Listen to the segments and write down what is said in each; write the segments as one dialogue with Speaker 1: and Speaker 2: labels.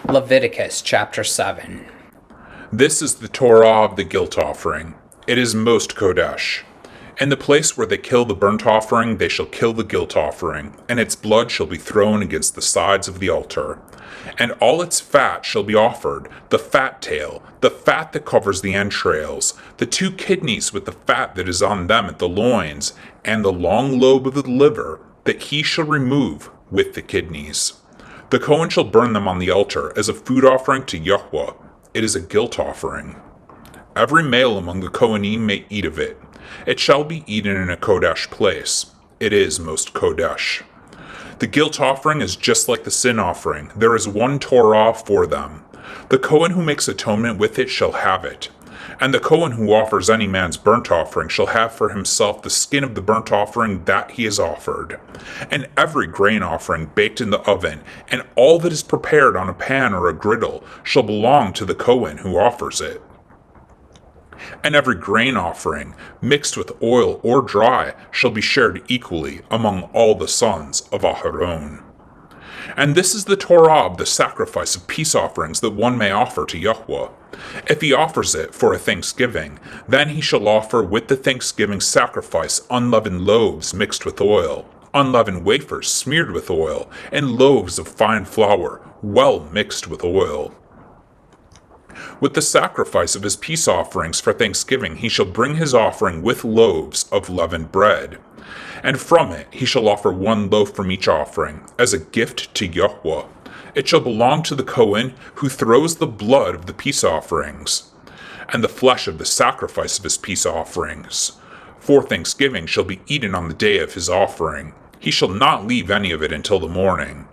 Speaker 1: Leviticus Chapter 7.
Speaker 2: This is the Torah of the guilt offering. It is most kodesh. In the place where they kill the burnt offering, they shall kill the guilt offering, and its blood shall be thrown against the sides of the altar. And all its fat shall be offered, the fat tail, the fat that covers the entrails, the 2 kidneys with the fat that is on them at the loins, and the long lobe of the liver, that he shall remove with the kidneys. The kohen shall burn them on the altar as a food offering to YHWH. It is a guilt offering. Every male among the kohenim may eat of it. It shall be eaten in a kodesh place. It is most kodesh. The guilt offering is just like the sin offering. There is one torah for them. The kohen who makes atonement with it shall have it. And the kohen who offers any man's burnt offering shall have for himself the skin of the burnt offering that he has offered. And every grain offering baked in the oven, and all that is prepared on a pan or a griddle, shall belong to the kohen who offers it. And every grain offering, mixed with oil or dry, shall be shared equally among all the sons of Aharon. And this is the Torah of the sacrifice of peace offerings that one may offer to YHWH. If he offers it for a thanksgiving, then he shall offer with the thanksgiving sacrifice unleavened loaves mixed with oil, unleavened wafers smeared with oil, and loaves of fine flour, well mixed with oil. With the sacrifice of his peace offerings for thanksgiving he shall bring his offering with loaves of leavened bread. And from it he shall offer 1 loaf from each offering, as a gift to YHWH. It shall belong to the kohen who throws the blood of the peace offerings, and the flesh of the sacrifice of his peace offerings. For thanksgiving shall be eaten on the day of his offering. He shall not leave any of it until the morning.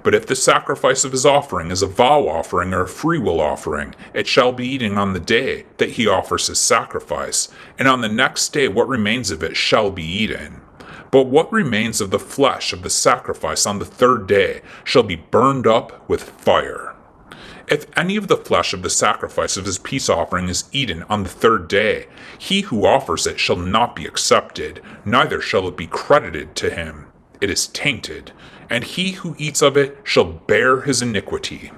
Speaker 2: But if the sacrifice of his offering is a vow offering or a freewill offering, it shall be eaten on the day that he offers his sacrifice, and on the next day what remains of it shall be eaten. But what remains of the flesh of the sacrifice on the 3rd day shall be burned up with fire. If any of the flesh of the sacrifice of his peace offering is eaten on the 3rd day, he who offers it shall not be accepted, neither shall it be credited to him. It is tainted, and he who eats of it shall bear his iniquity.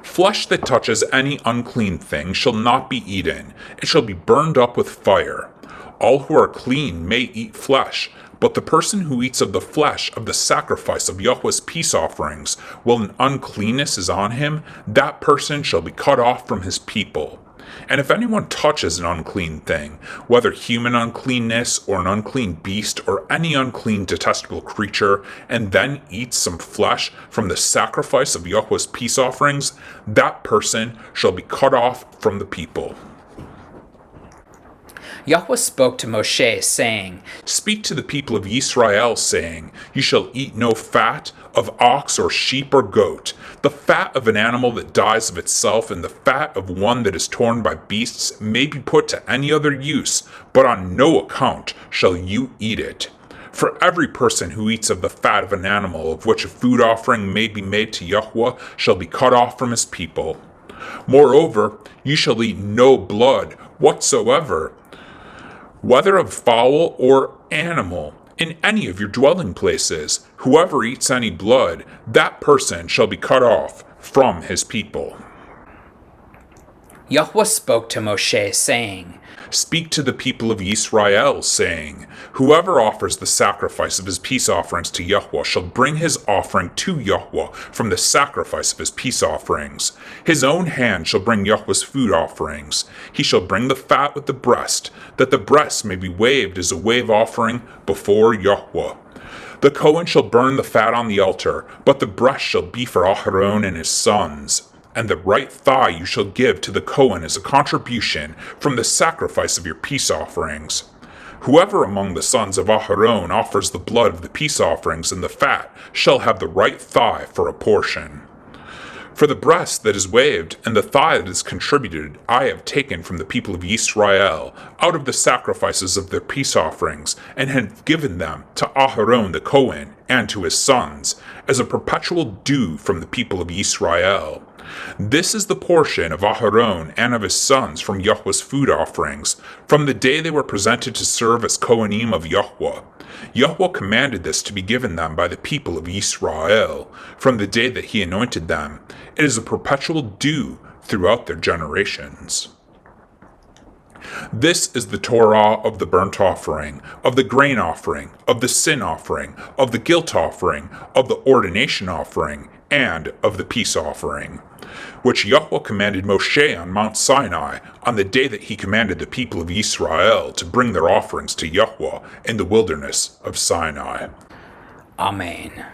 Speaker 2: Flesh that touches any unclean thing shall not be eaten, it shall be burned up with fire. All who are clean may eat flesh, but the person who eats of the flesh of the sacrifice of YHWH's peace offerings, while an uncleanness is on him, that person shall be cut off from his people. And if anyone touches an unclean thing, whether human uncleanness or an unclean beast or any unclean detestable creature, and then eats some flesh from the sacrifice of YHWH's peace offerings, that person shall be cut off from the people.
Speaker 1: YHWH spoke to Moshe, saying,
Speaker 2: Speak to the people of Israel, saying, You shall eat no fat of ox or sheep or goat, the fat of an animal that dies of itself, and the fat of one that is torn by beasts may be put to any other use, but on no account shall you eat it. For every person who eats of the fat of an animal of which a food offering may be made to YHWH shall be cut off from his people. Moreover, you shall eat no blood whatsoever, whether of fowl or animal, in any of your dwelling places. Whoever eats any blood, that person shall be cut off from his people.
Speaker 1: YHWH spoke to Moshe, saying,
Speaker 2: Speak to the people of Israel, saying, Whoever offers the sacrifice of his peace offerings to YHWH shall bring his offering to YHWH from the sacrifice of his peace offerings. His own hand shall bring YHWH's food offerings. He shall bring the fat with the breast, that the breast may be waved as a wave offering before YHWH. The kohen shall burn the fat on the altar, but the breast shall be for Aharon and his sons. And the right thigh you shall give to the kohen as a contribution from the sacrifice of your peace offerings. Whoever among the sons of Aharon offers the blood of the peace offerings and the fat shall have the right thigh for a portion. For the breast that is waved and the thigh that is contributed I have taken from the people of Israel out of the sacrifices of their peace offerings, and have given them to Aharon the kohen and to his sons, as a perpetual due from the people of Israel. This is the portion of Aharon and of his sons from Yahweh's food offerings, from the day they were presented to serve as kohenim of Yahweh. Yahweh commanded this to be given them by the people of Israel, from the day that he anointed them. It is a perpetual due throughout their generations. This is the Torah of the burnt offering, of the grain offering, of the sin offering, of the guilt offering, of the ordination offering, and of the peace offering, which Yahweh commanded Moshe on Mount Sinai on the day that he commanded the people of Israel to bring their offerings to Yahweh in the wilderness of Sinai.
Speaker 1: Amen.